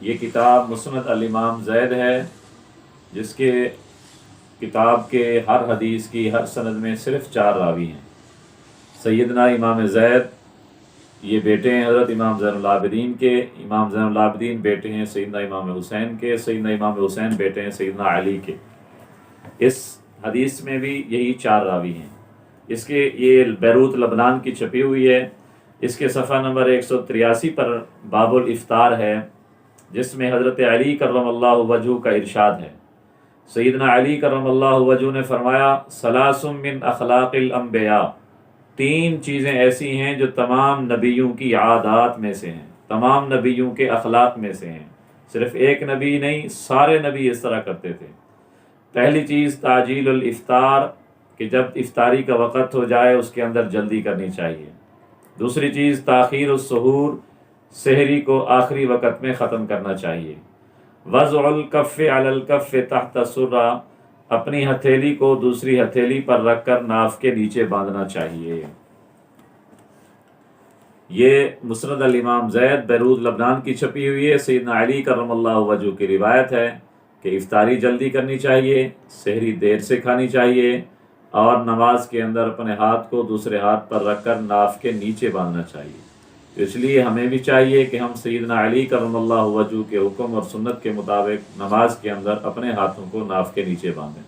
یہ کتاب مسند الامام زید ہے، جس کے کتاب کے ہر حدیث کی ہر سند میں صرف 4 راوی ہیں۔ سیدنا امام زید یہ بیٹے ہیں حضرت امام زین العابدین کے، امام زین العابدین بیٹے ہیں سیدنا امام حسین کے، سیدنا امام حسین بیٹے ہیں سیدنا علی کے۔ اس حدیث میں بھی یہی 4 راوی ہیں۔ اس کے یہ بیروت لبنان کی چھپی ہوئی ہے۔ اس کے صفحہ نمبر 183 پر باب الافطار ہے، جس میں حضرت علی کرم اللہ وجہہ کا ارشاد ہے۔ سیدنا علی کرم اللہ وجہہ نے فرمایا، ثلاث من اخلاق الانبیاء، 3 چیزیں ایسی ہیں جو تمام نبیوں کی عادات میں سے ہیں، تمام نبیوں کے اخلاق میں سے ہیں، صرف ایک نبی نہیں، سارے نبی اس طرح کرتے تھے۔ پہلی چیز تعجیل الافطار، کہ جب افطاری کا وقت ہو جائے اس کے اندر جلدی کرنی چاہیے۔ دوسری چیز تاخیر السحور، سحری کو آخری وقت میں ختم کرنا چاہیے۔ وضع الکف علی الکف تحت السرہ، اپنی ہتھیلی کو دوسری ہتھیلی پر رکھ کر ناف کے نیچے باندھنا چاہیے۔ یہ مسند الامام زید بیروت لبنان کی چھپی ہوئی ہے۔ سیدنا علی کرم اللہ وجہہ کی روایت ہے کہ افطاری جلدی کرنی چاہیے، سحری دیر سے کھانی چاہیے، اور نماز کے اندر اپنے ہاتھ کو دوسرے ہاتھ پر رکھ کر ناف کے نیچے باندھنا چاہیے۔ تو اس لیے ہمیں بھی چاہیے کہ ہم سیدنا علی کرم اللہ وجہہ کے حکم اور سنت کے مطابق نماز کے اندر اپنے ہاتھوں کو ناف کے نیچے باندھیں۔